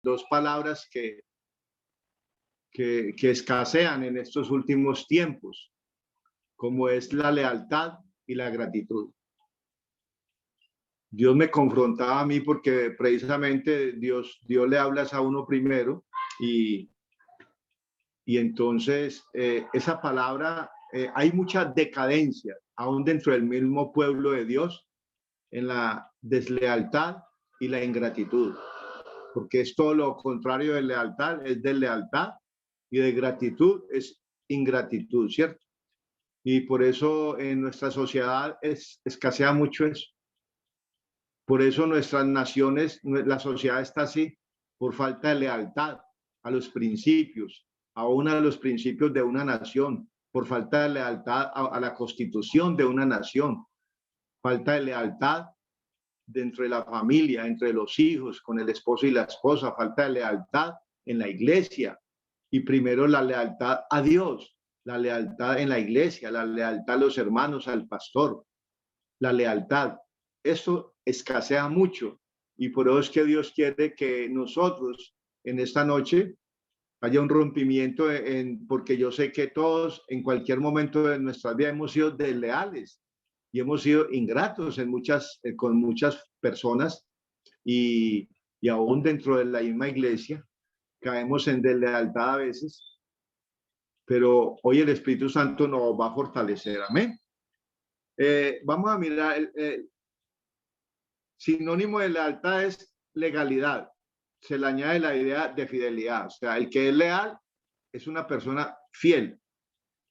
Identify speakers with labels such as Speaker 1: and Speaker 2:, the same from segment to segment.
Speaker 1: dos palabras que escasean en estos últimos tiempos, como es la lealtad y la gratitud. Dios me confrontaba a mí porque precisamente Dios le habla a uno primero y entonces esa palabra, hay mucha decadencia aún dentro del mismo pueblo de Dios en la deslealtad y la ingratitud, porque es todo lo contrario de lealtad, es deslealtad, y de gratitud es ingratitud, ¿cierto? Y por eso en nuestra sociedad escasea mucho eso. Por eso nuestras naciones, la sociedad está así, por falta de lealtad a los principios, aún a los principios de una nación, por falta de lealtad a la constitución de una nación, falta de lealtad dentro de la familia, entre los hijos, con el esposo y la esposa, falta de lealtad en la iglesia. Y primero la lealtad a Dios, la lealtad en la iglesia, la lealtad a los hermanos, al pastor, la lealtad. Esto escasea mucho y por eso es que Dios quiere que nosotros en esta noche haya un rompimiento porque yo sé que todos en cualquier momento de nuestra vida hemos sido desleales y hemos sido ingratos con muchas personas y aún dentro de la misma iglesia caemos en deslealtad a veces, pero hoy el Espíritu Santo nos va a fortalecer. Amén. Vamos a mirar, sinónimo de lealtad es legalidad. Se le añade la idea de fidelidad. O sea, el que es leal es una persona fiel.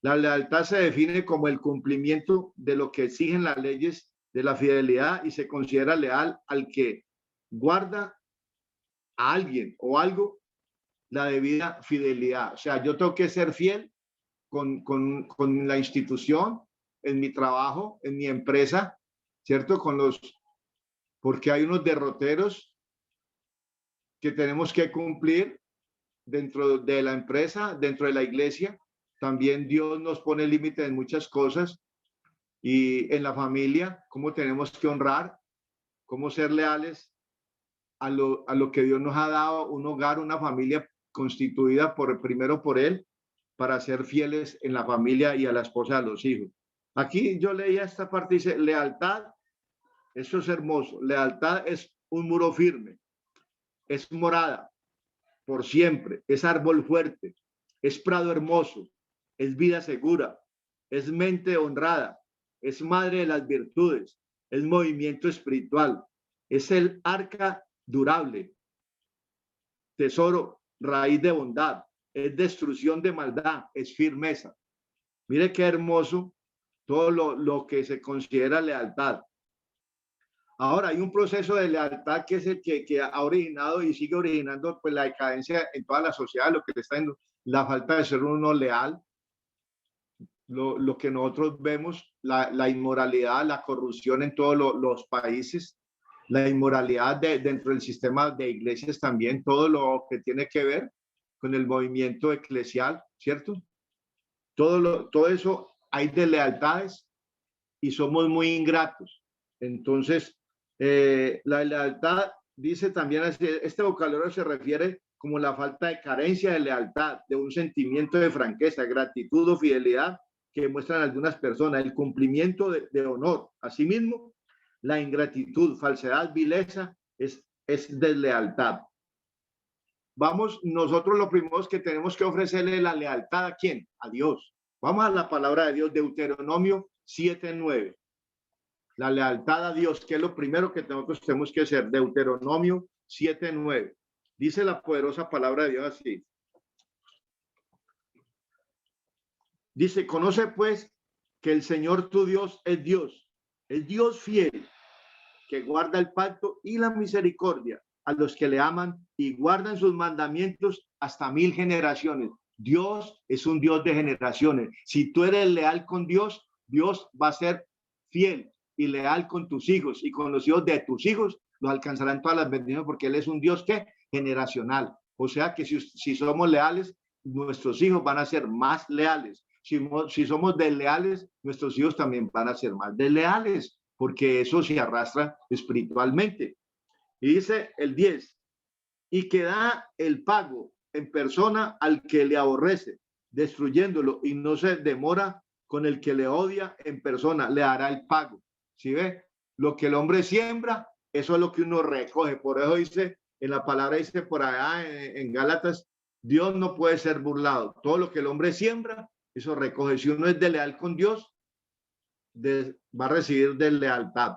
Speaker 1: La lealtad se define como el cumplimiento de lo que exigen las leyes de la fidelidad y se considera leal al que guarda a alguien o algo la debida fidelidad. O sea, yo tengo que ser fiel con la institución, en mi trabajo, en mi empresa, ¿cierto? Porque hay unos derroteros que tenemos que cumplir dentro de la empresa, dentro de la iglesia. También Dios nos pone límites en muchas cosas y en la familia, cómo tenemos que honrar, cómo ser leales a lo que Dios nos ha dado, un hogar, una familia constituida primero por Él, para ser fieles en la familia y a la esposa, a los hijos. Aquí yo leía esta parte, dice, lealtad, eso es hermoso, lealtad es un muro firme, es morada por siempre, es árbol fuerte, es prado hermoso, es vida segura, es mente honrada, es madre de las virtudes, es movimiento espiritual, es el arca durable, tesoro, raíz de bondad, es destrucción de maldad, es firmeza. Mire qué hermoso todo lo que se considera lealtad. Ahora hay un proceso de lealtad que es el que ha originado y sigue originando pues la decadencia en toda la sociedad, lo que le está dando la falta de ser uno leal, lo que nosotros vemos, la inmoralidad, la corrupción en todos los países, la inmoralidad dentro del sistema de iglesias también, todo lo que tiene que ver con el movimiento eclesial, ¿cierto? Todo eso hay deslealtades y somos muy ingratos. Entonces, la lealtad, dice también, este vocabulario se refiere como la falta de carencia de lealtad, de un sentimiento de franqueza, gratitud o fidelidad que muestran algunas personas, el cumplimiento de honor. Asimismo, la ingratitud, falsedad, vileza es deslealtad. Vamos, nosotros lo primero que tenemos que ofrecerle la lealtad ¿a quién? A Dios. Vamos a la palabra de Dios, Deuteronomio 7:9. La lealtad a Dios, que es lo primero que nosotros tenemos que hacer. Deuteronomio 7:9. Dice la poderosa palabra de Dios así. Dice, conoce pues que el Señor tu Dios es Dios fiel, que guarda el pacto y la misericordia a los que le aman y guardan sus mandamientos hasta 1000 generaciones. Dios es un Dios de generaciones. Si tú eres leal con Dios, Dios va a ser fiel y leal con tus hijos y con los hijos de tus hijos, los alcanzarán todas las bendiciones porque Él es un Dios que generacional. O sea que si somos leales, nuestros hijos van a ser más leales. Si somos desleales, nuestros hijos también van a ser más desleales, porque eso se arrastra espiritualmente. Y dice el 10, y que da el pago en persona al que le aborrece, destruyéndolo, y no se demora con el que le odia en persona, le dará el pago. ¿Sí ve? Lo que el hombre siembra, eso es lo que uno recoge. Por eso dice, en la palabra dice por allá en Gálatas, Dios no puede ser burlado. Todo lo que el hombre siembra, eso recoge. Si uno es desleal con Dios, va a recibir deslealtad,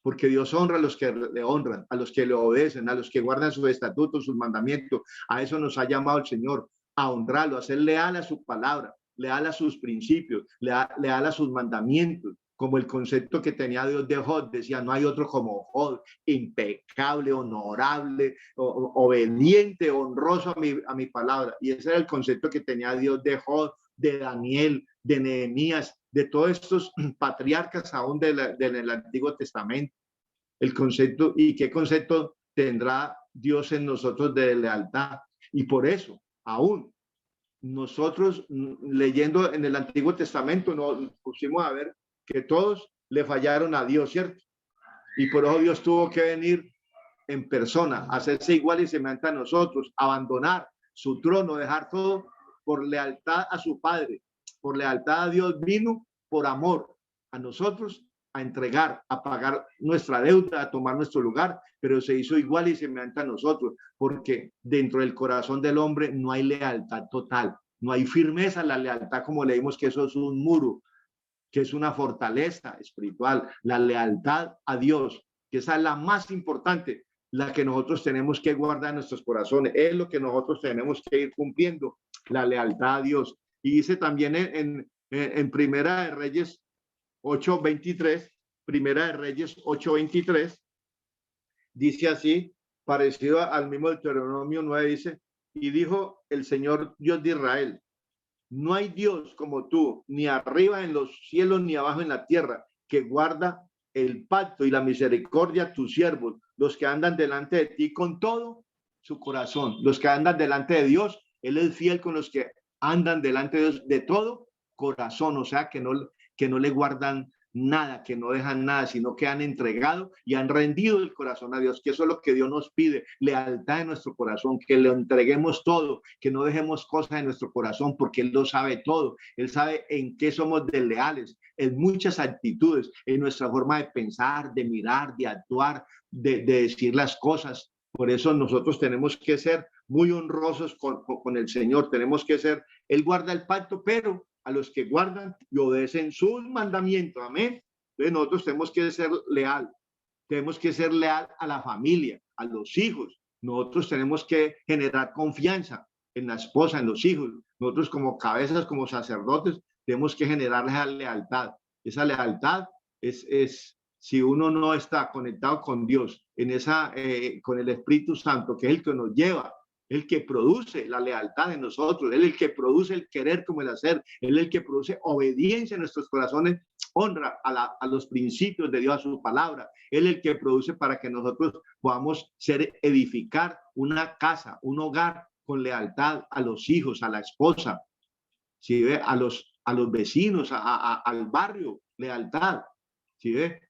Speaker 1: porque Dios honra a los que le honran, a los que le obedecen, a los que guardan sus estatutos, sus mandamientos. A eso nos ha llamado el Señor, a honrarlo, a ser leal a su palabra, leal a sus principios, leal a sus mandamientos, como el concepto que tenía Dios de Job. Decía, no hay otro como Job, impecable, honorable, obediente, honroso a mi palabra. Y ese era el concepto que tenía Dios de Job, de Daniel, de Nehemías, de todos estos patriarcas aún del Antiguo Testamento. El concepto, y qué concepto tendrá Dios en nosotros de lealtad. Y por eso, aún nosotros leyendo en el Antiguo Testamento, nos pusimos a ver que todos le fallaron a Dios, ¿cierto? Y por eso Dios tuvo que venir en persona, hacerse igual y semejante a nosotros, abandonar su trono, dejar todo por lealtad a su Padre, por lealtad a Dios, vino por amor a nosotros, a entregar, a pagar nuestra deuda, a tomar nuestro lugar, pero se hizo igual y semejante a nosotros, porque dentro del corazón del hombre no hay lealtad total, no hay firmeza. La lealtad, como leímos, que eso es un muro, que es una fortaleza espiritual. La lealtad a Dios, que esa es la más importante, la que nosotros tenemos que guardar en nuestros corazones, es lo que nosotros tenemos que ir cumpliendo, la lealtad a Dios. Y dice también en Primera de Reyes 8:23, Primera de Reyes 8:23, dice así, parecido al mismo Deuteronomio 9, dice, y dijo el Señor Dios de Israel, no hay Dios como tú, ni arriba en los cielos, ni abajo en la tierra, que guarda el pacto y la misericordia a tus siervos, los que andan delante de ti con todo su corazón, los que andan delante de Dios. Él es fiel con los que andan delante de Dios de todo corazón, o sea, que no le guardan nada, que no dejan nada, sino que han entregado y han rendido el corazón a Dios, que eso es lo que Dios nos pide, lealtad en nuestro corazón, que le entreguemos todo, que no dejemos cosas en nuestro corazón, porque Él lo sabe todo. Él sabe en qué somos desleales, en muchas actitudes, en nuestra forma de pensar, de mirar, de actuar, de decir las cosas. Por eso nosotros tenemos que ser muy honrosos con el Señor, tenemos que ser, Él guarda el pacto, pero a los que guardan y obedecen sus mandamientos, amén. Entonces nosotros tenemos que ser leal a la familia, a los hijos. Nosotros tenemos que generar confianza en la esposa, en los hijos. Nosotros como cabezas, como sacerdotes, tenemos que generar esa lealtad. Esa lealtad es si uno no está conectado con Dios, con el Espíritu Santo, que es el que nos lleva, el que produce la lealtad en nosotros, Él es el que produce el querer como el hacer, Él es el que produce obediencia en nuestros corazones, honra a los principios de Dios, a su palabra. Él es el que produce para que nosotros podamos edificar una casa, un hogar con lealtad a los hijos, a la esposa, ¿sí ve? A los vecinos, al barrio, lealtad, ¿sí ve?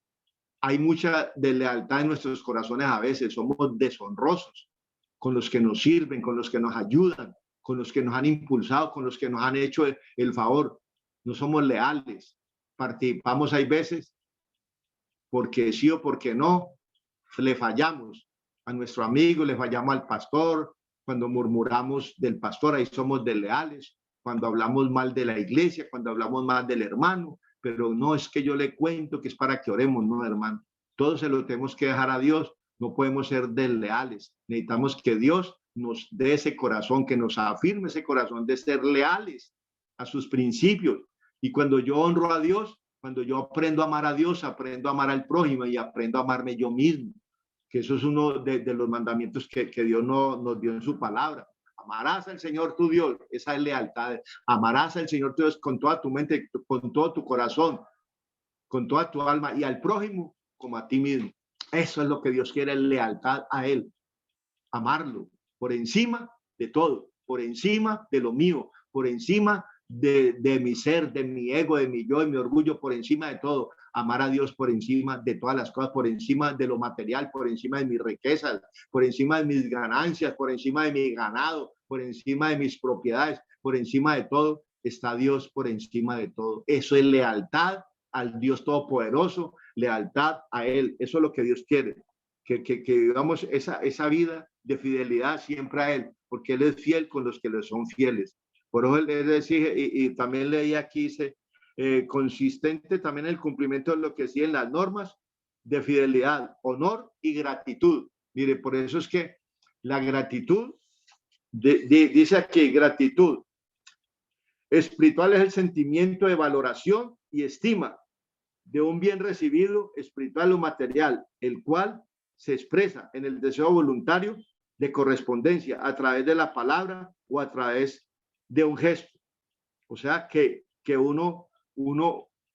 Speaker 1: Hay mucha deslealtad en nuestros corazones a veces, somos deshonrosos con los que nos sirven, con los que nos ayudan, con los que nos han impulsado, con los que nos han hecho el favor. No somos leales. Participamos hay veces porque sí o porque no, le fallamos a nuestro amigo, le fallamos al pastor. Cuando murmuramos del pastor, ahí somos desleales. Cuando hablamos mal de la iglesia, cuando hablamos mal del hermano, pero no es que yo le cuento que es para que oremos, no, hermano. Todo se lo tenemos que dejar a Dios. No podemos ser desleales. Necesitamos que Dios nos dé ese corazón, que nos afirme ese corazón de ser leales a sus principios. Y cuando yo honro a Dios, cuando yo aprendo a amar a Dios, aprendo a amar al prójimo y aprendo a amarme yo mismo, que eso es uno de los mandamientos que Dios nos dio en su palabra. Amarás al Señor tu Dios, esa es lealtad. Amarás al Señor tu Dios con toda tu mente, con todo tu corazón, con toda tu alma, y al prójimo como a ti mismo. Eso es lo que Dios quiere, lealtad a Él. Amarlo por encima de todo, por encima de lo mío, por encima de mi ser, de mi ego, de mi yo, de mi orgullo, por encima de todo, amar a Dios por encima de todas las cosas, por encima de lo material, por encima de mis riquezas, por encima de mis ganancias, por encima de mi ganado, por encima de mis propiedades, por encima de todo, está Dios por encima de todo. Eso es lealtad al Dios Todopoderoso, lealtad a Él. Eso es lo que Dios quiere, que vivamos esa vida de fidelidad siempre a Él, porque Él es fiel con los que le son fieles. Por eso Él decía, y también leí aquí, dice, consistente también en el cumplimiento de lo que siguen las normas de fidelidad, honor y gratitud. Mire, por eso es que la gratitud, dice aquí, gratitud espiritual es el sentimiento de valoración y estima de un bien recibido, espiritual o material, el cual se expresa en el deseo voluntario de correspondencia a través de la palabra o a través de un gesto. O sea, que uno,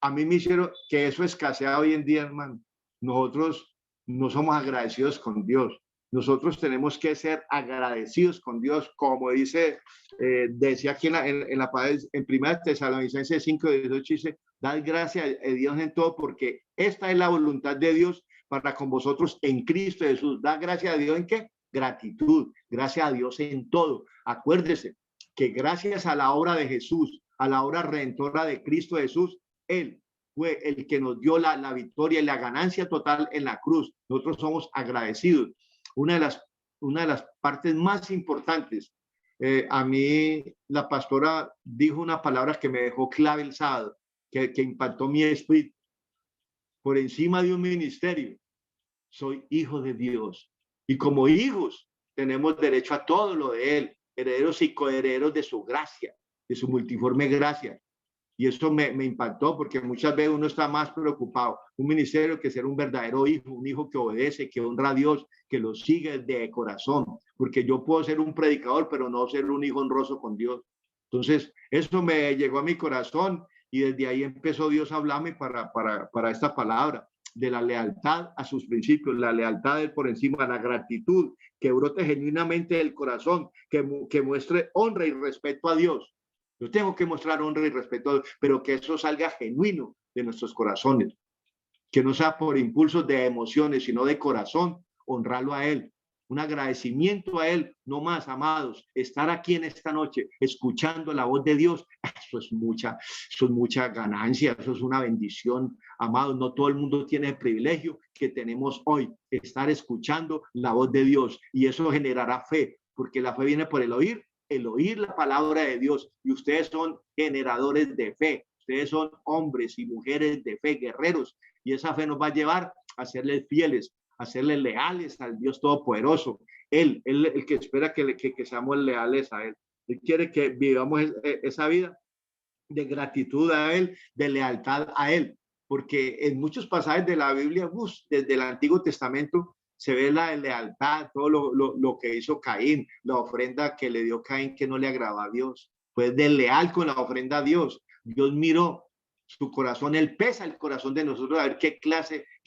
Speaker 1: a mí me hicieron que eso escasea hoy en día, hermano. Nosotros no somos agradecidos con Dios. Nosotros tenemos que ser agradecidos con Dios, como decía aquí en Primera Tesalonicenses 5:18, dice, dad gracias a Dios en todo, porque esta es la voluntad de Dios para con vosotros en Cristo Jesús. Da gracias a Dios ¿en qué? Gratitud. Gracias a Dios en todo. Acuérdese que gracias a la obra de Jesús, a la obra redentora de Cristo Jesús, Él fue el que nos dio la victoria y la ganancia total en la cruz. Nosotros somos agradecidos. Una de las partes más importantes, a mí la pastora dijo una palabra que me dejó clave el sábado, que impactó mi espíritu. Por encima de un ministerio, soy hijo de Dios. Y como hijos, tenemos derecho a todo lo de Él, herederos y coherederos de su gracia, de su multiforme gracia. Y eso me impactó, porque muchas veces uno está más preocupado, un ministerio, que ser un verdadero hijo, un hijo que obedece, que honra a Dios, que lo sigue de corazón, porque yo puedo ser un predicador, pero no ser un hijo honroso con Dios. Entonces, eso me llegó a mi corazón y desde ahí empezó Dios a hablarme para esta palabra de la lealtad a sus principios, la lealtad por encima, la gratitud, que brote genuinamente del corazón, que muestre honra y respeto a Dios. Yo tengo que mostrar honra y respeto, pero que eso salga genuino de nuestros corazones, que no sea por impulsos de emociones, sino de corazón, honrarlo a Él, un agradecimiento a Él, no más, amados, estar aquí en esta noche, escuchando la voz de Dios, eso es mucha ganancia, eso es una bendición, amados, no todo el mundo tiene el privilegio que tenemos hoy, estar escuchando la voz de Dios, y eso generará fe, porque la fe viene por el oír la palabra de Dios, y ustedes son generadores de fe, ustedes son hombres y mujeres de fe, guerreros, y esa fe nos va a llevar a serles fieles, a serles leales al Dios Todopoderoso. Él el que espera que seamos leales a Él. Él quiere que vivamos esa vida de gratitud a Él, de lealtad a Él, porque en muchos pasajes de la Biblia, desde el Antiguo Testamento, se ve la lealtad, todo lo que hizo Caín, la ofrenda que le dio Caín que no le agradaba a Dios. Fue desleal con la ofrenda a Dios. Dios miró su corazón, Él pesa el corazón de nosotros a ver qué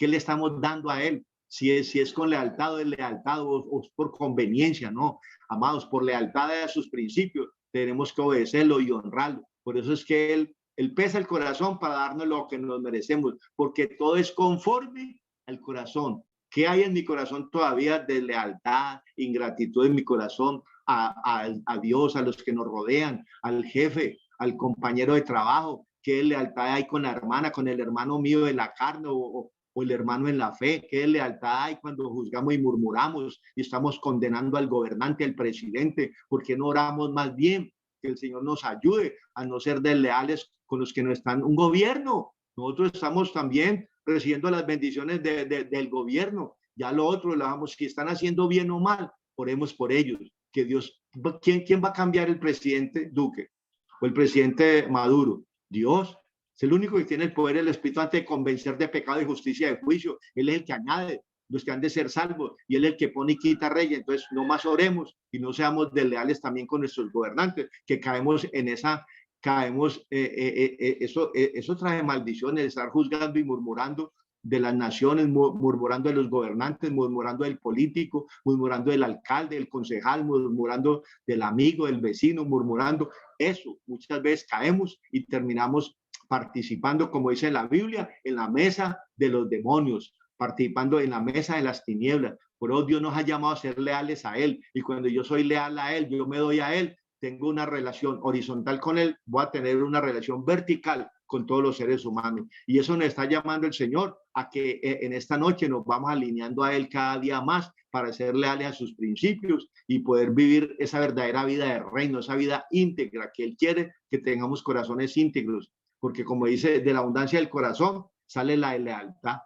Speaker 1: le estamos dando a Él. Si es con lealtad o deslealtad o por conveniencia, no. Amados, por lealtad a sus principios, tenemos que obedecerlo y honrarlo. Por eso es que Él pesa el corazón para darnos lo que nos merecemos, porque todo es conforme al corazón. ¿Qué hay en mi corazón todavía de lealtad, ingratitud en mi corazón a Dios, a los que nos rodean, al jefe, al compañero de trabajo? ¿Qué lealtad hay con la hermana, con el hermano mío de la carne o el hermano en la fe? ¿Qué lealtad hay cuando juzgamos y murmuramos y estamos condenando al gobernante, al presidente? ¿Por qué no oramos más bien? Que el Señor nos ayude a no ser desleales con los que no están un gobierno. Nosotros estamos también recibiendo las bendiciones del gobierno. Ya lo otro, si están haciendo bien o mal, oremos por ellos. Que Dios, ¿quién va a cambiar el presidente Duque o el presidente Maduro? Dios. Es el único que tiene el poder, el Espíritu, antes de convencer de pecado y justicia de juicio. Él es el que añade los que han de ser salvos y Él es el que pone y quita reyes. Entonces, no más oremos y no seamos desleales también con nuestros gobernantes, que caemos en esa... eso trae maldiciones, estar juzgando y murmurando de las naciones, murmurando de los gobernantes, murmurando del político, murmurando del alcalde, del concejal, murmurando del amigo, del vecino, murmurando. Eso, muchas veces caemos y terminamos participando, como dice la Biblia, en la mesa de los demonios, participando en la mesa de las tinieblas. Por eso Dios nos ha llamado a ser leales a Él, y cuando yo soy leal a Él, yo me doy a Él, tengo una relación horizontal con Él, voy a tener una relación vertical con todos los seres humanos. Y eso nos está llamando el Señor a que en esta noche nos vamos alineando a Él cada día más para ser leales a sus principios y poder vivir esa verdadera vida de reino, esa vida íntegra que Él quiere, que tengamos corazones íntegros, porque como dice, de la abundancia del corazón sale la lealtad,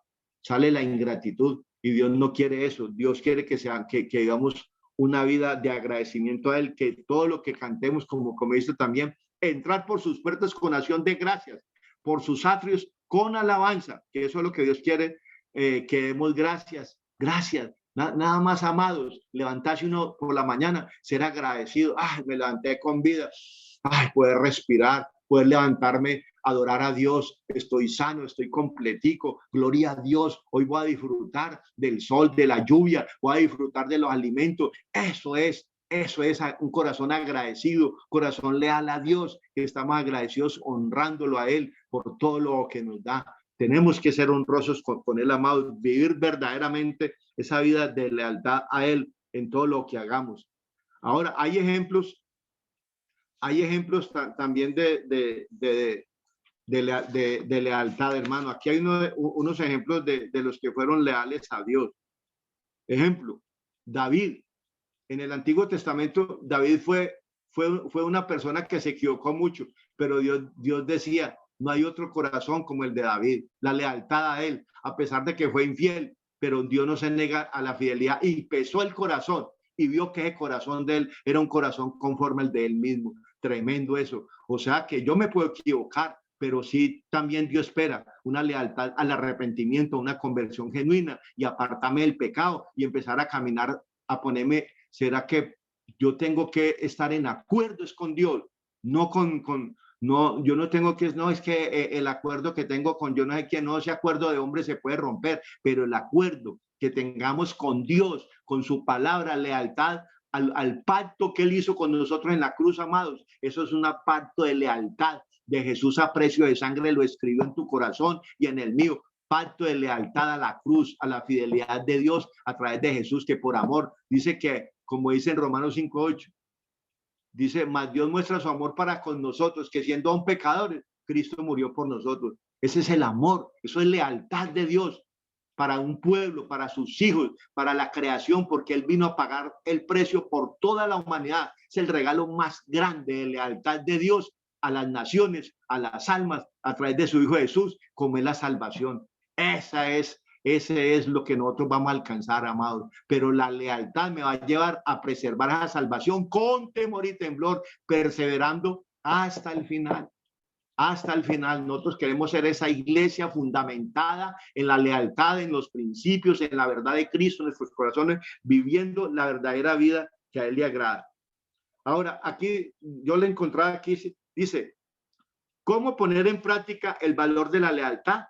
Speaker 1: sale la ingratitud, y Dios no quiere eso. Dios quiere que vivamos una vida de agradecimiento a Él, que todo lo que cantemos, como dice también, entrar por sus puertas con acción de gracias, por sus atrios con alabanza, que eso es lo que Dios quiere, que demos gracias, gracias. Nada más, amados, levantarse uno por la mañana, ser agradecido. Ay, me levanté con vida. Ay, poder respirar, poder levantarme, adorar a Dios. Estoy sano, estoy completico. Gloria a Dios. Hoy voy a disfrutar del sol, de la lluvia. Voy a disfrutar de los alimentos. Eso es un corazón agradecido, corazón leal a Dios, que estamos agradecidos honrándolo a Él por todo lo que nos da. Tenemos que ser honrosos con Él, amado, vivir verdaderamente esa vida de lealtad a Él en todo lo que hagamos. Ahora, hay ejemplos también de lealtad, hermano. Aquí hay unos ejemplos de los que fueron leales a Dios. Ejemplo, David. En el Antiguo Testamento, David fue una persona que se equivocó mucho, pero Dios decía, no hay otro corazón como el de David, la lealtad a Él, a pesar de que fue infiel, pero Dios no se niega a la fidelidad, y pesó el corazón y vio que ese corazón de Él era un corazón conforme al de Él mismo. Tremendo eso. O sea que yo me puedo equivocar, pero sí también Dios espera una lealtad al arrepentimiento, una conversión genuina, y apartarme del pecado y empezar a caminar, a ponerme. ¿Será que yo tengo que estar en acuerdos con Dios? No no, yo no tengo que, no, es que el acuerdo que tengo con yo no sé quién, no, ese acuerdo de hombre se puede romper, pero el acuerdo que tengamos con Dios, con su palabra, lealtad al pacto que Él hizo con nosotros en la cruz, amados, eso es un pacto de lealtad de Jesús a precio de sangre, lo escribió en tu corazón y en el mío. Pacto de lealtad a la cruz, a la fidelidad de Dios a través de Jesús, que por amor, dice que, como dice en Romanos 5:8, dice, mas Dios muestra su amor para con nosotros, que siendo aún pecadores, Cristo murió por nosotros. Ese es el amor, eso es lealtad de Dios para un pueblo, para sus hijos, para la creación, porque Él vino a pagar el precio por toda la humanidad. Es el regalo más grande de lealtad de Dios a las naciones, a las almas, a través de su Hijo Jesús, como es la salvación. Ese es lo que nosotros vamos a alcanzar, amados. Pero la lealtad me va a llevar a preservar esa salvación con temor y temblor, perseverando hasta el final. Hasta el final. Nosotros queremos ser esa iglesia fundamentada en la lealtad, en los principios, en la verdad de Cristo, en nuestros corazones, viviendo la verdadera vida que a Él le agrada. Ahora, aquí yo le encontraba aquí, dice, ¿cómo poner en práctica el valor de la lealtad?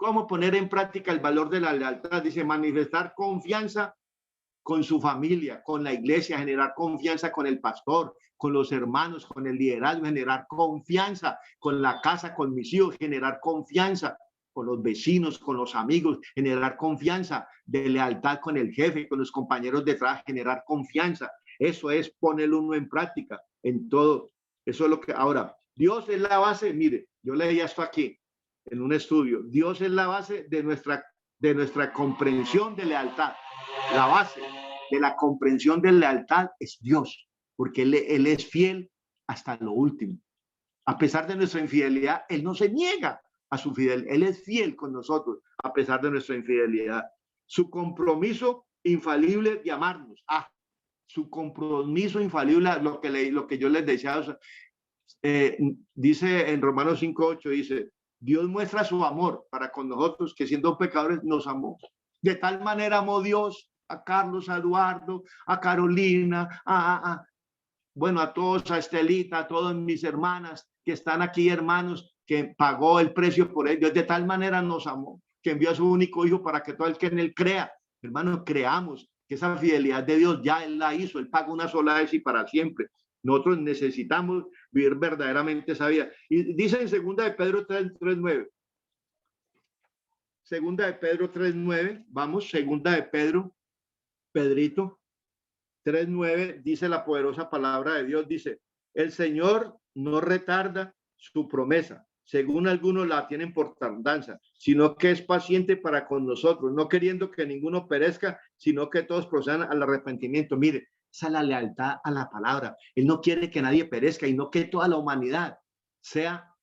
Speaker 1: ¿Cómo poner en práctica el valor de la lealtad? Dice, manifestar confianza con su familia, con la iglesia, generar confianza con el pastor, con los hermanos, con el liderazgo, generar confianza con la casa, con mis hijos, generar confianza con los vecinos, con los amigos, generar confianza de lealtad con el jefe, con los compañeros de trabajo, generar confianza. Eso es ponerlo uno en práctica en todo. Eso es lo que ahora, Dios es la base. Mire, yo leía esto aquí en un estudio. Dios es la base de nuestra comprensión de lealtad. La base de la comprensión de lealtad es Dios, porque Él es fiel hasta lo último. A pesar de nuestra infidelidad, Él no se niega a su fidelidad. Él es fiel con nosotros a pesar de nuestra infidelidad. Su compromiso infalible de amarnos. Su compromiso infalible, lo que yo les decía, dice en Romanos 5:8, dice, Dios muestra su amor para con nosotros, que siendo pecadores nos amó. De tal manera amó Dios a Carlos, a Eduardo, a Carolina, bueno, a todos, a Estelita, a todas mis hermanas que están aquí, hermanos, que pagó el precio por ellos. De tal manera nos amó. que envió a su único hijo para que todo el que en él crea, hermano, creamos que esa fidelidad de Dios ya él la hizo, él pagó una sola vez y para siempre. Nosotros necesitamos vivir verdaderamente esa vida. Y dice en segunda de Pedro 3:9. Segunda de Pedro 3:9, vamos, segunda de Pedro, Pedrito 3:9, dice la poderosa palabra de Dios, dice, el Señor no retarda su promesa, según algunos la tienen por tardanza, sino que es paciente para con nosotros, no queriendo que ninguno perezca, sino que todos procedan al arrepentimiento. Mire, esa es la lealtad a la palabra. Él no quiere que nadie perezca y no que toda la humanidad sea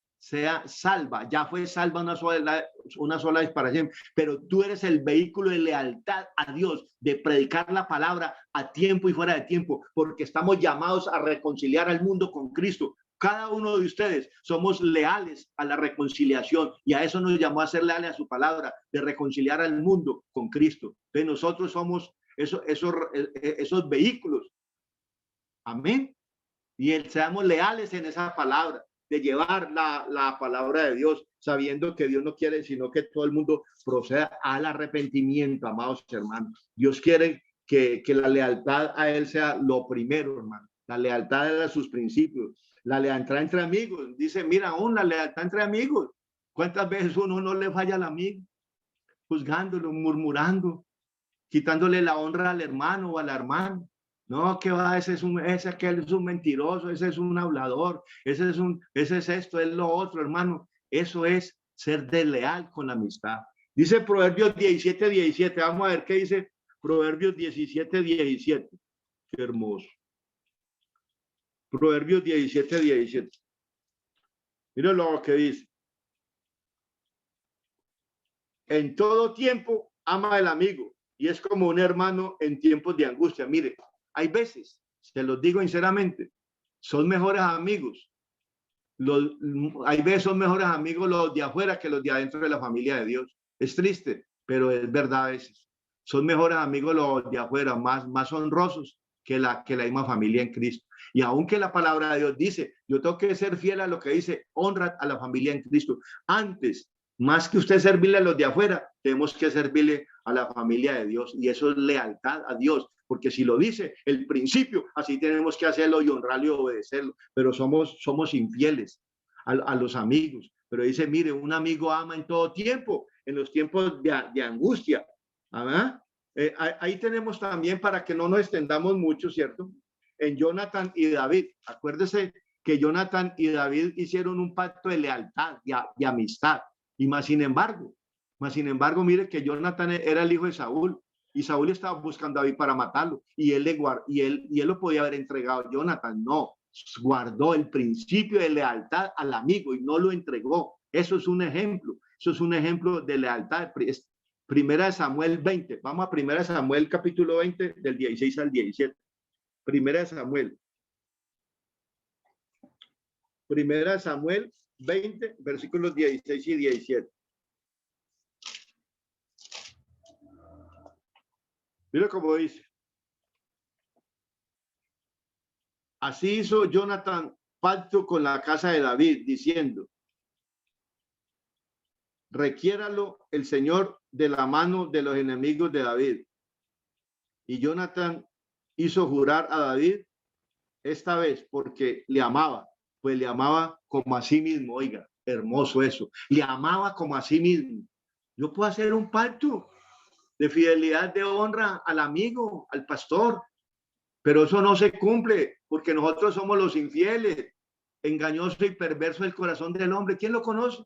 Speaker 1: salva. Ya fue salva una sola vez para siempre, pero tú eres el vehículo de lealtad a Dios, de predicar la palabra a tiempo y fuera de tiempo, porque estamos llamados a reconciliar al mundo con Cristo. Cada uno de ustedes somos leales a la reconciliación y a eso nos llamó a ser leales a su palabra, de reconciliar al mundo con Cristo. Entonces nosotros somos esos vehículos. Amén. Y seamos leales en esa palabra, de llevar la palabra de Dios, sabiendo que Dios no quiere sino que todo el mundo proceda al arrepentimiento, amados hermanos. Dios quiere que la lealtad a Él sea lo primero, hermano. La lealtad a sus principios, la lealtad entre amigos. Dice, mira, aún la lealtad entre amigos. ¿Cuántas veces uno no le falla al amigo? Juzgándolo, murmurando, quitándole la honra al hermano o a la hermana. No, que va, aquel es un mentiroso, ese es un hablador, ese es esto, es lo otro, hermano. Eso es ser desleal con la amistad. Dice Proverbios 17:17. Vamos a ver qué dice Proverbios 17:17. Qué hermoso. Proverbios 17:17. Mira lo que dice. En todo tiempo ama al amigo y es como un hermano en tiempos de angustia. Mire, hay veces, se los digo sinceramente, son mejores amigos. Hay veces son mejores amigos los de afuera que los de adentro de la familia de Dios. Es triste, pero es verdad a veces. Son mejores amigos los de afuera, más honrosos que la misma familia en Cristo. Y aunque la palabra de Dios dice, yo tengo que ser fiel a lo que dice, honra a la familia en Cristo. Antes, más que usted servirle a los de afuera, tenemos que servirle a la familia de Dios. Y eso es lealtad a Dios, porque si lo dice el principio, así tenemos que hacerlo y honrarlo y obedecerlo. Pero somos infieles a los amigos. Pero dice, mire, un amigo ama en todo tiempo, en los tiempos de angustia. ¿Ah? Ahí tenemos también, para que no nos extendamos mucho, ¿cierto? En Jonathan y David. Acuérdese que Jonathan y David hicieron un pacto de lealtad y amistad. Y más sin embargo, mire que Jonathan era el hijo de Saúl y Saúl estaba buscando a David para matarlo y él lo podía haber entregado a Jonathan. No, guardó el principio de lealtad al amigo y no lo entregó. Eso es un ejemplo. Eso es un ejemplo de lealtad. Primera de Samuel 20. Vamos a Primera de Samuel capítulo 20 del 16 al 17. Primera de Samuel. Primera de Samuel 20, versículos 16 y 17. Mira cómo dice. Así hizo Jonathan pacto con la casa de David, diciendo, requiéralo el Señor de la mano de los enemigos de David. Y Jonathan hizo jurar a David esta vez porque le amaba, pues le amaba como a sí mismo. Oiga, hermoso eso. Le amaba como a sí mismo. Yo puedo hacer un pacto de fidelidad, de honra al amigo, al pastor, pero eso no se cumple porque nosotros somos los infieles. Engañoso y perverso el corazón del hombre. ¿Quién lo conoce?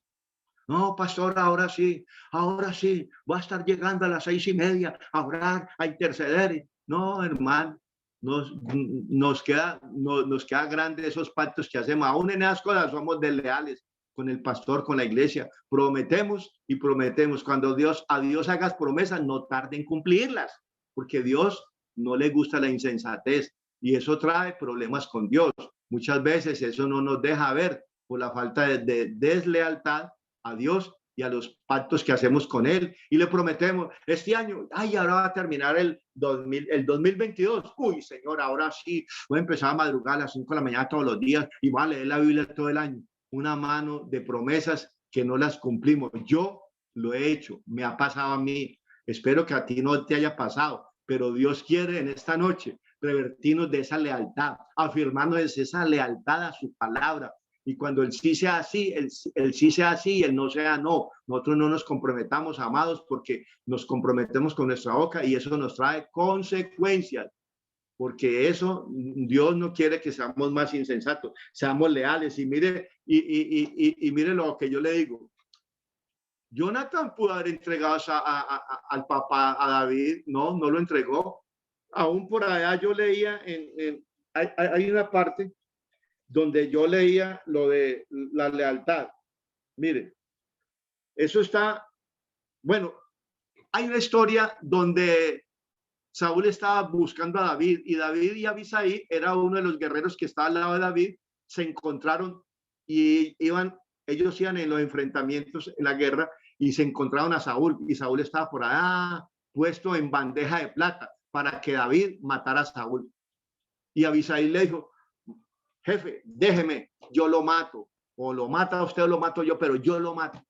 Speaker 1: No, pastor, ahora sí, voy a estar llegando a las 6:30 a orar, a interceder. No, hermano, nos queda grande esos pactos que hacemos. Aún en esas cosas somos desleales con el pastor, con la iglesia. Prometemos y prometemos. Cuando a Dios hagas promesas, no tarde en cumplirlas, porque Dios no le gusta la insensatez y eso trae problemas con Dios. Muchas veces eso no nos deja ver por la falta de deslealtad a Dios y a los pactos que hacemos con Él. Y le prometemos, este año, ahora va a terminar el 2022. Uy, Señor, ahora sí, voy a empezar a madrugar a las 5 de la mañana todos los días y voy a leer la Biblia todo el año. Una mano de promesas que no las cumplimos. Yo lo he hecho, me ha pasado a mí. Espero que a ti no te haya pasado, pero Dios quiere en esta noche revertirnos de esa lealtad, afirmarnos esa lealtad a su palabra. Y cuando el sí sea así, el sí sea sí y el no sea no. Nosotros no nos comprometamos, amados, porque nos comprometemos con nuestra boca y eso nos trae consecuencias. Porque eso Dios no quiere que seamos más insensatos, seamos leales. Y mire, y mire lo que yo le digo. Jonathan pudo haber entregado al papá, a David, no, no lo entregó. Aún por allá yo leía, hay una parte donde yo leía lo de la lealtad. Mire, eso está, bueno, hay una historia donde Saúl estaba buscando a David y David y Abisai era uno de los guerreros que estaba al lado de David, se encontraron y ellos iban en los enfrentamientos en la guerra y se encontraron a Saúl y Saúl estaba por allá puesto en bandeja de plata para que David matara a Saúl. Y Abisai le dijo, jefe, déjeme, yo lo mato, o lo mata usted o lo mato yo, pero yo lo mato.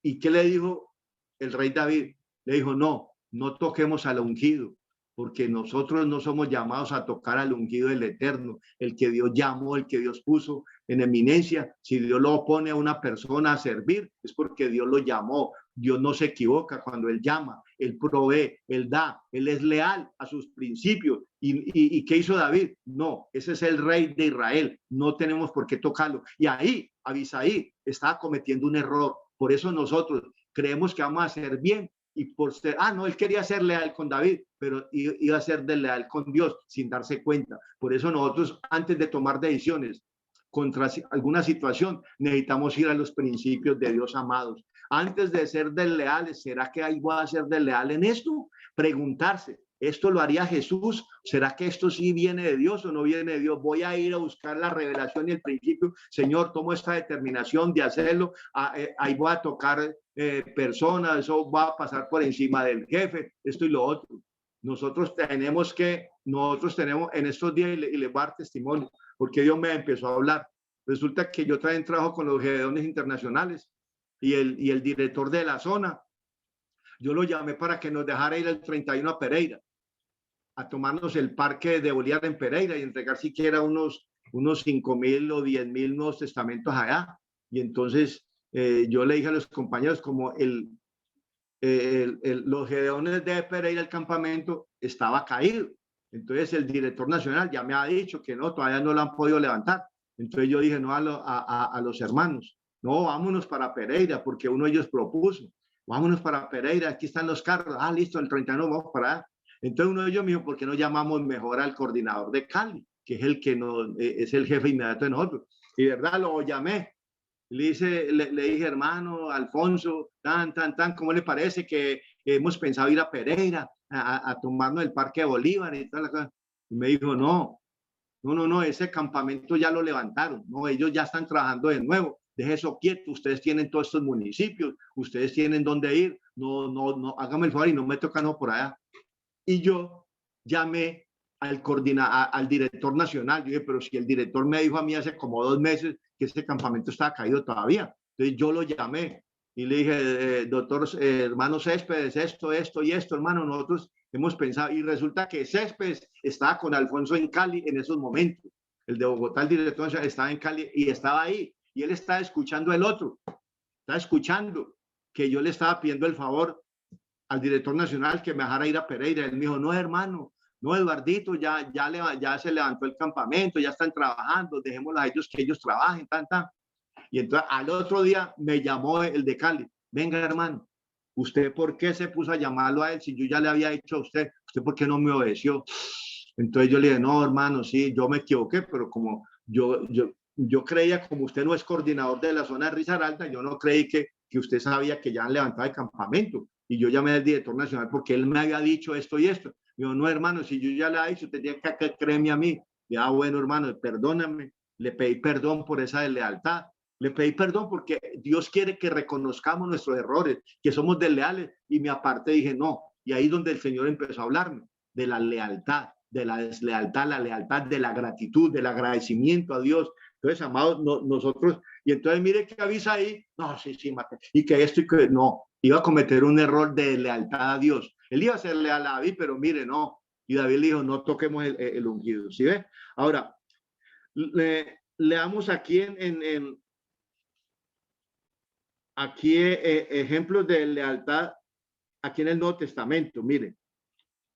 Speaker 1: ¿Y qué le dijo el rey David? Le dijo, no, no toquemos al ungido, porque nosotros no somos llamados a tocar al ungido del Eterno, el que Dios llamó, el que Dios puso en eminencia. Si Dios lo pone a una persona a servir, es porque Dios lo llamó. Dios no se equivoca cuando Él llama, Él provee, Él da, Él es leal a sus principios. ¿Y qué hizo David? No, ese es el rey de Israel, no tenemos por qué tocarlo. Y ahí, Abisai estaba cometiendo un error. Por eso nosotros creemos que vamos a hacer bien y por ser, no, él quería ser leal con David, pero iba a ser leal con Dios sin darse cuenta. Por eso nosotros, antes de tomar decisiones contra alguna situación, necesitamos ir a los principios de Dios, amados. Antes de ser desleales, ¿será que ahí voy a ser desleal en esto? Preguntarse, ¿esto lo haría Jesús? ¿Será que esto sí viene de Dios o no viene de Dios? Voy a ir a buscar la revelación y el principio. Señor, tomo esta determinación de hacerlo. Ahí voy a tocar personas, eso va a pasar por encima del jefe, esto y lo otro. Nosotros tenemos en estos días, y les voy a dar testimonio, porque Dios me empezó a hablar. Resulta que yo también trabajo con los Gedeones internacionales y el director de la zona, yo lo llamé para que nos dejara ir el 31 a Pereira, a tomarnos el parque de Bolívar en Pereira y entregar siquiera unos 5,000 o 10,000 nuevos testamentos allá. Y entonces yo le dije a los compañeros, como los Gedeones de Pereira, el campamento estaba caído. Entonces el director nacional ya me ha dicho que no, todavía no lo han podido levantar. Entonces yo dije, no, a los hermanos, no, vámonos para Pereira, porque uno de ellos propuso, vámonos para Pereira, aquí están los carros, listo, el 31 vamos para allá. Entonces uno de ellos me dijo, ¿por qué no llamamos mejor al coordinador de Cali, que es el que es el jefe inmediato de nosotros? Y verdad, lo llamé. Le dije, hermano Alfonso, ¿cómo le parece que hemos pensado ir a Pereira a tomarnos el Parque de Bolívar y tal? Y me dijo, no, ese campamento ya lo levantaron, no, ellos ya están trabajando de nuevo, deje eso quieto, ustedes tienen todos estos municipios, ustedes tienen dónde ir, no, hágame el favor y no me tocan por allá. Y yo llamé al director nacional. Yo dije, pero si el director me dijo a mí hace como 2 meses que ese campamento estaba caído todavía. Entonces yo lo llamé y le dije, doctor, hermano Céspedes, esto y esto, hermano, nosotros hemos pensado. Y resulta que Céspedes estaba con Alfonso en Cali en esos momentos. El de Bogotá, el director nacional, estaba en Cali y estaba ahí. Y él estaba escuchando el otro. Estaba escuchando que yo le estaba pidiendo el favor al director nacional que me dejara ir a Pereira. Él me dijo, no, hermano, no, Eduardito, ya se levantó el campamento, ya están trabajando, dejémoslo a ellos que ellos trabajen, Y entonces al otro día me llamó el de Cali, venga, hermano, ¿usted por qué se puso a llamarlo a él si yo ya le había dicho a usted? ¿Usted por qué no me obedeció? Entonces yo le dije, no, hermano, sí, yo me equivoqué, pero como yo creía, como usted no es coordinador de la zona de Risaralda, yo no creí que usted sabía que ya han levantado el campamento. Y yo llamé al director nacional porque él me había dicho esto y esto. Yo, no, hermano, si yo ya le he dicho, usted tiene que creerme a mí. Ya, bueno, hermano, perdóname. Le pedí perdón por esa deslealtad. Le pedí perdón porque Dios quiere que reconozcamos nuestros errores, que somos desleales. Y me aparté y dije, no. Y ahí es donde el Señor empezó a hablarme de la lealtad, de la deslealtad, la lealtad, de la gratitud, del agradecimiento a Dios. Entonces, amados, nosotros, y entonces mire que avisa ahí, no, sí, mate, y que esto y que no. iba a cometer un error de lealtad a Dios. Él iba a ser leal a David, pero mire, no. Y David le dijo, no toquemos el ungido. ¿Sí ve? Ahora, leamos aquí aquí ejemplos de lealtad aquí en el Nuevo Testamento. Miren,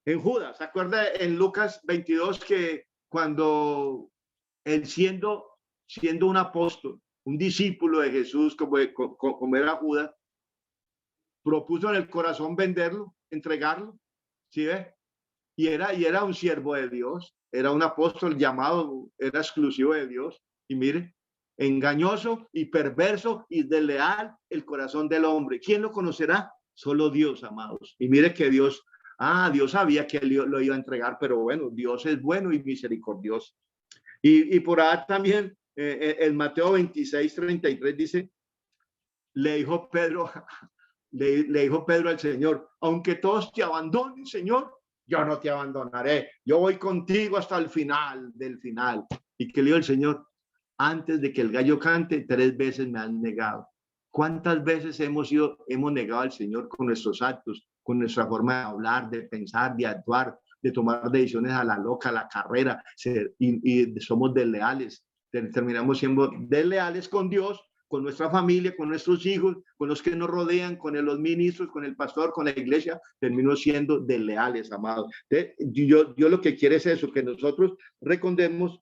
Speaker 1: en Judas, ¿se acuerda en Lucas 22 que cuando él siendo un apóstol, un discípulo de Jesús como era Judas, propuso en el corazón venderlo, entregarlo? ¿Sí ve? Y era un siervo de Dios, era un apóstol llamado, era exclusivo de Dios. Y mire, engañoso y perverso y desleal el corazón del hombre. ¿Quién lo conocerá? Solo Dios, amados. Y mire que Dios sabía que él lo iba a entregar, pero bueno, Dios es bueno y misericordioso. Y por ahí también, en Mateo 26:33 dice, le dijo Pedro, le dijo Pedro al Señor, aunque todos te abandonen, Señor, yo no te abandonaré. Yo voy contigo hasta el final del final. ¿Y qué le dijo el Señor? Antes de que el gallo cante, 3 veces me han negado. ¿Cuántas veces hemos negado al Señor con nuestros actos, con nuestra forma de hablar, de pensar, de actuar, de tomar decisiones a la loca, a la carrera, y somos desleales? Terminamos siendo desleales con Dios, con nuestra familia, con nuestros hijos, con los que nos rodean, con los ministros, con el pastor, con la iglesia, termino siendo desleales, amados. Yo lo que quiero es eso, que nosotros recordemos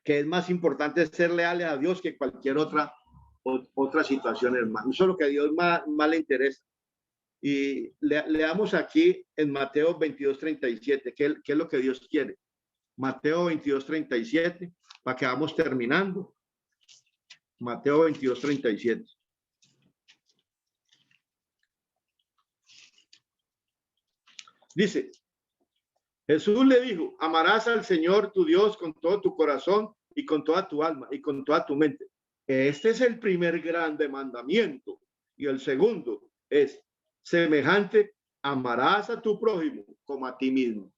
Speaker 1: que es más importante ser leales a Dios que cualquier otra situación, hermano. Eso es lo que a Dios más le interesa. Y leamos aquí en Mateo 22:37, ¿qué es lo que Dios quiere? Mateo 22:37, para que vamos terminando. Mateo 22:37. Dice, Jesús le dijo, amarás al Señor tu Dios con todo tu corazón y con toda tu alma y con toda tu mente. Este es el primer grande mandamiento. Y el segundo es semejante, amarás a tu prójimo como a ti mismo.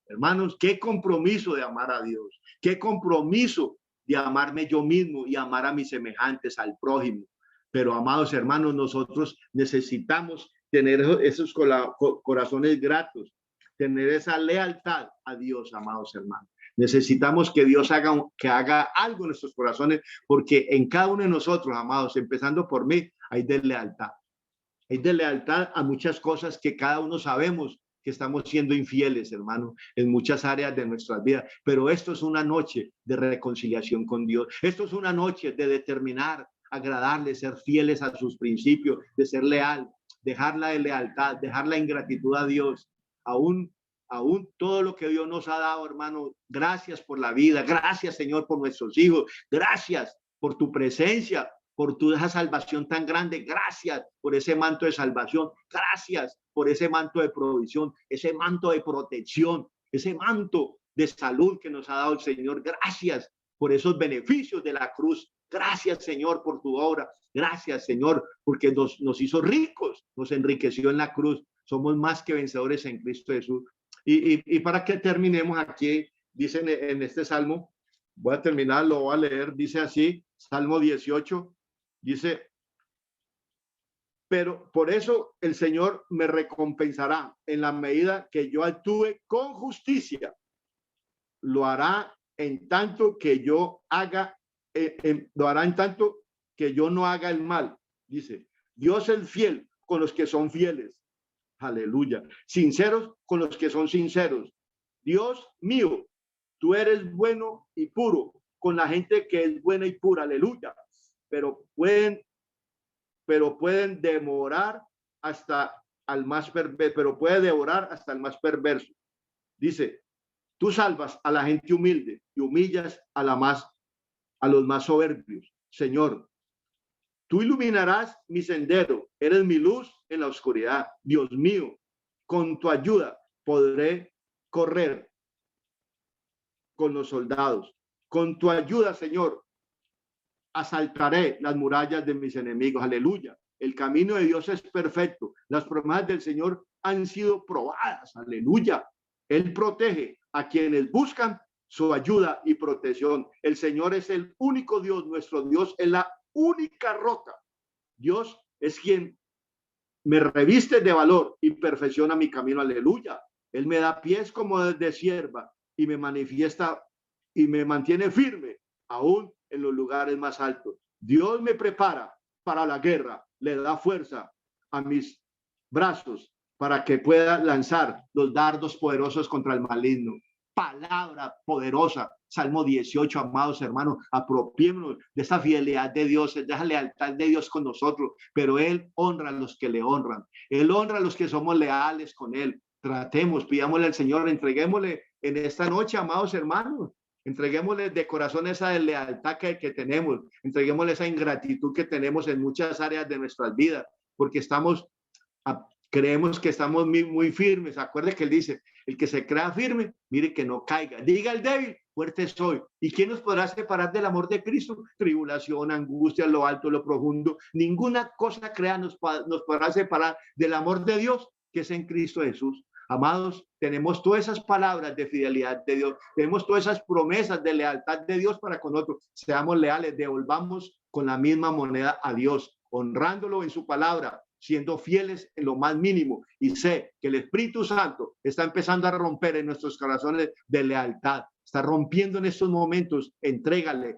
Speaker 1: Hermanos, qué compromiso de amar a Dios, qué compromiso de amarme yo mismo y amar a mis semejantes, al prójimo. Pero, amados hermanos, nosotros necesitamos tener esos corazones gratos, tener esa lealtad a Dios, amados hermanos. Necesitamos que Dios haga algo en nuestros corazones, porque en cada uno de nosotros, amados, empezando por mí, hay deslealtad. Hay deslealtad a muchas cosas que cada uno sabemos que estamos siendo infieles, hermano, en muchas áreas de nuestras vidas. Pero esto es una noche de reconciliación con Dios. Esto es una noche de determinar, agradarle, ser fieles a sus principios, de ser leal, dejar la lealtad, dejar la ingratitud a Dios. Aún todo lo que Dios nos ha dado, hermano, gracias por la vida, gracias, Señor, por nuestros hijos, gracias por tu presencia, por tu esa salvación tan grande, gracias por ese manto de salvación, gracias por ese manto de provisión, ese manto de protección, ese manto de salud que nos ha dado el Señor, gracias por esos beneficios de la cruz, gracias, Señor, por tu obra, gracias, Señor, porque nos hizo ricos, nos enriqueció en la cruz, somos más que vencedores en Cristo Jesús. Y para que terminemos aquí, dicen en este salmo, voy a terminar, lo voy a leer, dice así, Salmo 18, dice, pero por eso el Señor me recompensará en la medida que yo actúe con justicia. Lo hará en tanto que yo haga, lo hará en tanto que yo no haga el mal. Dice, Dios es fiel con los que son fieles. Aleluya. Sinceros con los que son sinceros. Dios mío, tú eres bueno y puro con la gente que es buena y pura. Aleluya. Pero pueden demorar hasta al más perverso, pero puede devorar hasta el más perverso. Dice, tú salvas a la gente humilde y humillas a los más soberbios. Señor, tú iluminarás mi sendero, eres mi luz en la oscuridad. Dios mío, con tu ayuda podré correr con los soldados. Con tu ayuda, Señor, asaltaré las murallas de mis enemigos. Aleluya. El camino de Dios es perfecto. Las promesas del Señor han sido probadas. Aleluya. Él protege a quienes buscan su ayuda y protección. El Señor es el único Dios. Nuestro Dios es la única roca. Dios es quien me reviste de valor y perfecciona mi camino. Aleluya. Él me da pies como de sierva y me manifiesta y me mantiene firme aún en los lugares más altos. Dios me prepara para la guerra, le da fuerza a mis brazos para que pueda lanzar los dardos poderosos contra el maligno. Palabra poderosa. Salmo 18, amados hermanos, apropiémonos de esa fidelidad de Dios, de esa lealtad de Dios con nosotros, pero Él honra a los que le honran. Él honra a los que somos leales con Él. Tratemos, pidámosle al Señor, entreguémosle en esta noche, amados hermanos, entreguémosle de corazón esa lealtad que tenemos, entreguémosle esa ingratitud que tenemos en muchas áreas de nuestras vidas, porque creemos que estamos muy firmes. Acuerde que él dice, el que se crea firme, mire que no caiga. Diga el débil, fuerte soy. ¿Y quién nos podrá separar del amor de Cristo? Tribulación, angustia, lo alto, lo profundo. Ninguna cosa crea nos podrá separar del amor de Dios que es en Cristo Jesús. Amados, tenemos todas esas palabras de fidelidad de Dios, tenemos todas esas promesas de lealtad de Dios para con nosotros. Seamos leales, devolvamos con la misma moneda a Dios, honrándolo en su palabra, siendo fieles en lo más mínimo. Y sé que el Espíritu Santo está empezando a romper en nuestros corazones de lealtad. Está rompiendo en estos momentos. Entrégale,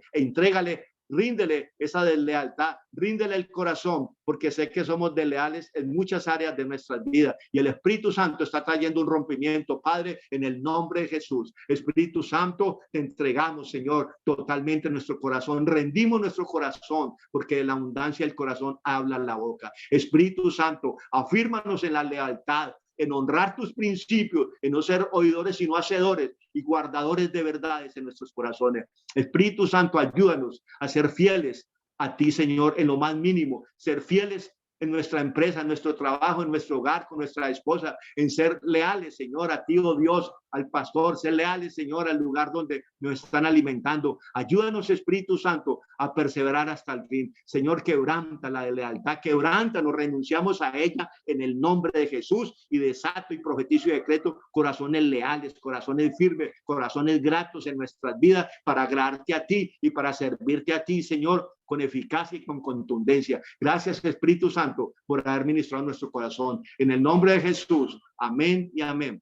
Speaker 1: ríndele esa deslealtad, ríndele el corazón, porque sé que somos desleales en muchas áreas de nuestras vidas y el Espíritu Santo está trayendo un rompimiento. Padre, en el nombre de Jesús, Espíritu Santo, te entregamos, Señor, totalmente nuestro corazón, rendimos nuestro corazón, porque de la abundancia del corazón habla la boca. Espíritu Santo, afírmanos en la lealtad, en honrar tus principios, en no ser oidores sino hacedores y guardadores de verdades en nuestros corazones. Espíritu Santo, ayúdanos a ser fieles a ti, Señor, en lo más mínimo, ser fieles en nuestra empresa, en nuestro trabajo, en nuestro hogar, con nuestra esposa, en ser leales, Señor, a ti, oh Dios, al pastor, ser leales, Señor, al lugar donde nos están alimentando. Ayúdanos, Espíritu Santo, a perseverar hasta el fin. Señor, quebranta la lealtad, quebranta, nos renunciamos a ella en el nombre de Jesús y desato y profetizo y decreto corazones leales, corazones firmes, corazones gratos en nuestras vidas para agradarte a ti y para servirte a ti, Señor, con eficacia y con contundencia. Gracias, Espíritu Santo, por haber ministrado nuestro corazón. En el nombre de Jesús. Amén y amén.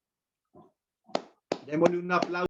Speaker 1: Démosle un aplauso.